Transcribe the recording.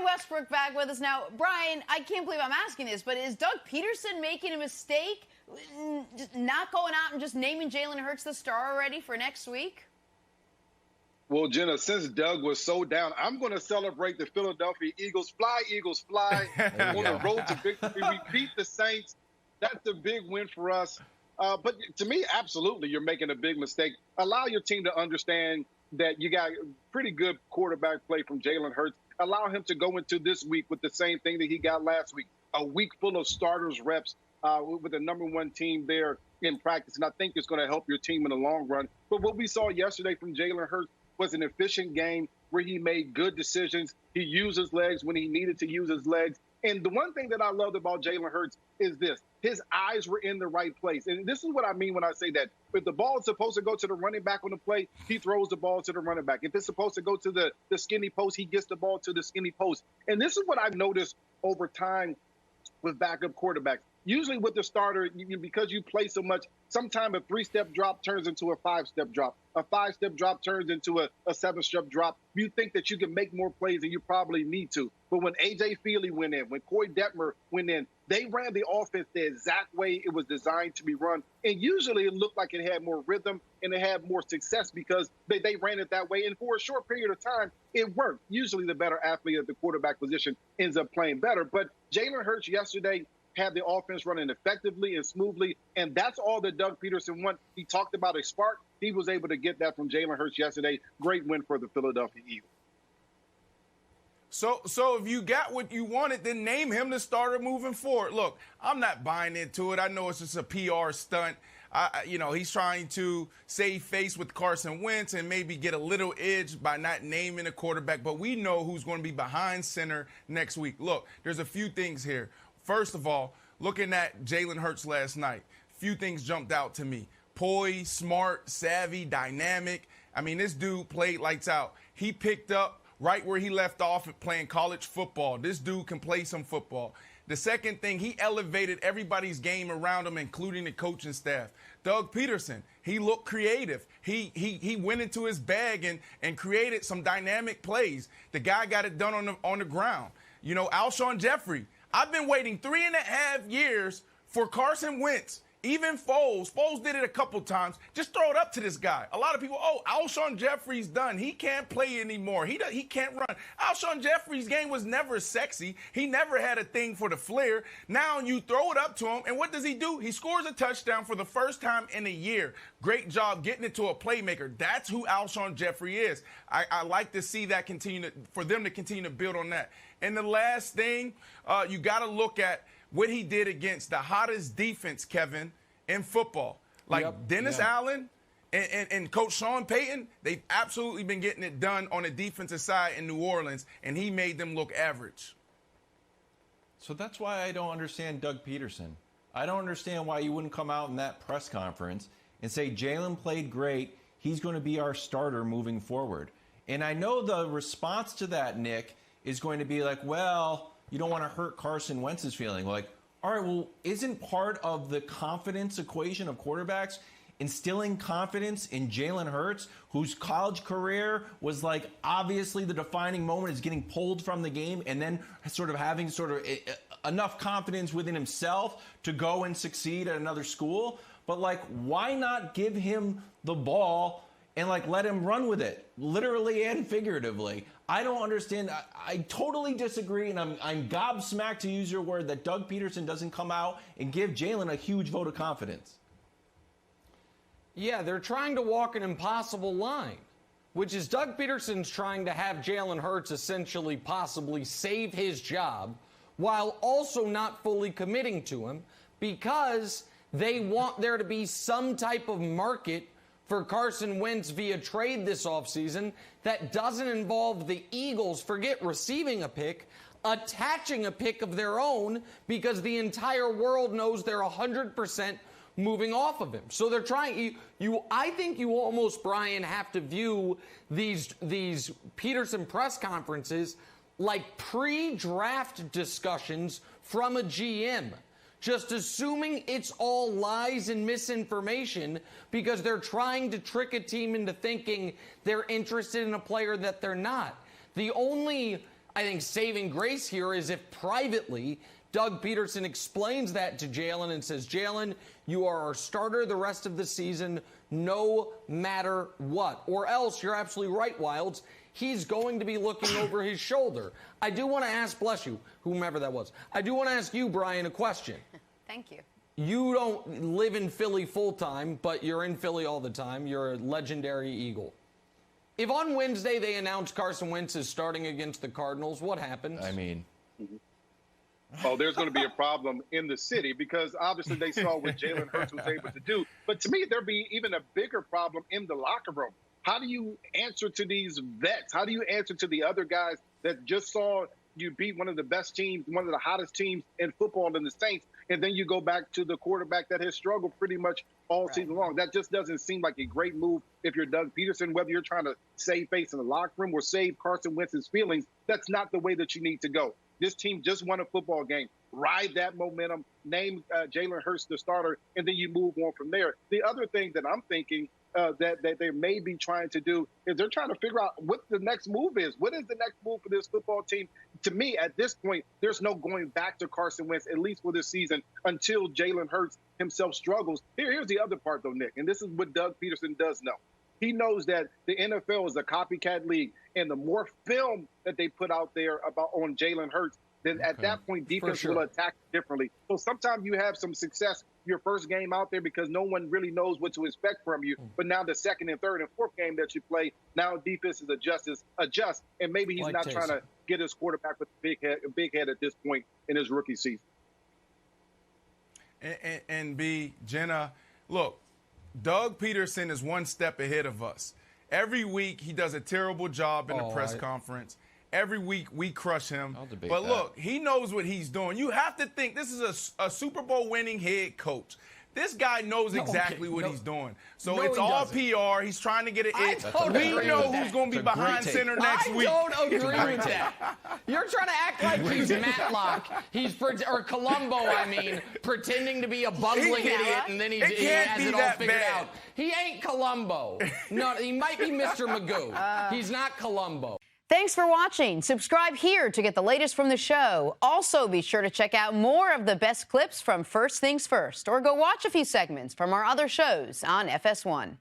Brian Westbrook back with us now. Brian, I can't believe I'm asking this, but is Doug Pederson making a mistake just not going out and just naming Jalen Hurts the star already for next week? Well, Jenna, since Doug was so down, I'm going to celebrate the Philadelphia Eagles. Fly, Eagles, fly. On the road to victory. We beat the Saints. That's a big win for us. But to me, absolutely, you're making a big mistake. Allow your team to understand that you got pretty good quarterback play from Jalen Hurts. Allow him to go into this week with the same thing that he got last week, a week full of starters reps with the #1 team there in practice. And I think it's going to help your team in the long run. But what we saw yesterday from Jalen Hurts was an efficient game where he made good decisions. He used his legs when he needed to use his legs. And the one thing that I loved about Jalen Hurts is this. His eyes were in the right place. And this is what I mean when I say that. If the ball is supposed to go to the running back on the play, he throws the ball to the running back. If it's supposed to go to the skinny post, he gets the ball to the skinny post. And this is what I've noticed over time with backup quarterbacks. Usually with the starter, because you play so much, sometimes a 3-step drop turns into a 5-step drop. A 5-step drop turns into a 7-step drop. You think that you can make more plays than you probably need to. But when A.J. Feely went in, when Corey Detmer went in, they ran the offense the exact way it was designed to be run. And usually it looked like it had more rhythm and it had more success because they ran it that way. And for a short period of time, it worked. Usually the better athlete at the quarterback position ends up playing better. But Jalen Hurts yesterday had the offense running effectively and smoothly, and that's all that Doug Pederson wants. He talked about a spark. He was able to get that from Jalen Hurts yesterday. Great win for the Philadelphia Eagles. So if you got what you wanted, then name him the starter moving forward. Look, I'm not buying into it. I know it's just a PR stunt. He's trying to save face with Carson Wentz and maybe get a little edge by not naming a quarterback, but we know who's going to be behind center next week. Look, there's a few things here. First of all, looking at Jalen Hurts last night, few things jumped out to me. Poised, smart, savvy, dynamic. I mean, this dude played lights out. He picked up right where he left off at playing college football. This dude can play some football. The second thing, he elevated everybody's game around him, including the coaching staff. Doug Pederson, he looked creative. He went into his bag and created some dynamic plays. The guy got it done on the ground. You know, Alshon Jeffrey, I've been waiting 3.5 years for Carson Wentz. Even Foles did it a couple times. Just throw it up to this guy. A lot of people, Alshon Jeffrey's done. He can't play anymore. He can't run. Alshon Jeffrey's game was never sexy. He never had a thing for the flair. Now you throw it up to him, and what does he do? He scores a touchdown for the first time in a year. Great job getting it to a playmaker. That's who Alshon Jeffrey is. I like to see that for them to continue to build on that. And the last thing, you got to look at what he did against the hottest defense, Kevin, in football. Dennis Allen and Coach Sean Payton, they've absolutely been getting it done on the defensive side in New Orleans, and he made them look average. So that's why I don't understand Doug Pederson. I don't understand why you wouldn't come out in that press conference and say Jalen played great, he's going to be our starter moving forward. And I know the response to that, Nick, is going to be like, well, you don't want to hurt Carson Wentz's feeling. Like, all right, well, isn't part of the confidence equation of quarterbacks instilling confidence in Jalen Hurts, whose college career was like obviously the defining moment is getting pulled from the game and then sort of having enough confidence within himself to go and succeed at another school? But like, why not give him the ball and like let him run with it, literally and figuratively? I don't understand. I totally disagree, and I'm gobsmacked, to use your word, that Doug Pederson doesn't come out and give Jalen a huge vote of confidence. Yeah, they're trying to walk an impossible line, which is Doug Pederson's trying to have Jalen Hurts essentially possibly save his job while also not fully committing to him because they want there to be some type of market for Carson Wentz via trade this offseason that doesn't involve the Eagles, forget receiving a pick, attaching a pick of their own because the entire world knows they're 100% moving off of him. So they're trying. I think you almost, Brian, have to view these Pederson press conferences like pre-draft discussions from a GM. Just assuming it's all lies and misinformation because they're trying to trick a team into thinking they're interested in a player that they're not. The only I think saving grace here is if privately Doug Pederson explains that to Jalen and says, Jalen, you are our starter the rest of the season, no matter what. Or else, you're absolutely right, Wilds, he's going to be looking over his shoulder. I do want to ask, bless you, whomever that was, I do want to ask you, Brian, a question. Thank you. You don't live in Philly full-time, but you're in Philly all the time. You're a legendary Eagle. If on Wednesday they announce Carson Wentz is starting against the Cardinals, what happens? I mean... Oh, there's going to be a problem in the city because obviously they saw what Jalen Hurts was able to do. But to me, there'd be even a bigger problem in the locker room. How do you answer to these vets? How do you answer to the other guys that just saw you beat one of the best teams, one of the hottest teams in football in the Saints, and then you go back to the quarterback that has struggled pretty much all season long? That just doesn't seem like a great move if you're Doug Pederson, whether you're trying to save face in the locker room or save Carson Wentz's feelings. That's not the way that you need to go. This team just won a football game. Ride that momentum, name Jalen Hurts the starter, and then you move on from there. The other thing that I'm thinking that they may be trying to do is they're trying to figure out what the next move is. What is the next move for this football team? To me, at this point, there's no going back to Carson Wentz, at least for this season, until Jalen Hurts himself struggles. Here's the other part, though, Nick, and this is what Doug Pederson does know. He knows that the NFL is a copycat league, and the more film that they put out there on Jalen Hurts, then at that point, defense will attack differently. So sometimes you have some success your first game out there because no one really knows what to expect from you. But now the second and third and fourth game that you play, now defenses adjust, and maybe he's not trying to get his quarterback with a big head at this point in his rookie season. And Jenna, look, Doug Pederson is one step ahead of us. Every week he does a terrible job in the press conference. Every week we crush him. But look, he knows what he's doing. You have to think this is a Super Bowl winning head coach. This guy knows exactly what he's doing. So it's all PR. He's trying to get it. We know who's going to be behind center next week. I don't agree with that. You're trying to act like he's Matlock. Or Columbo, I mean, pretending to be a bungling idiot, and then he has it all figured out. He ain't Columbo. No, he might be Mr. Magoo. He's not Columbo. Thanks for watching. Subscribe here to get the latest from the show. Also, be sure to check out more of the best clips from First Things First, or go watch a few segments from our other shows on FS1.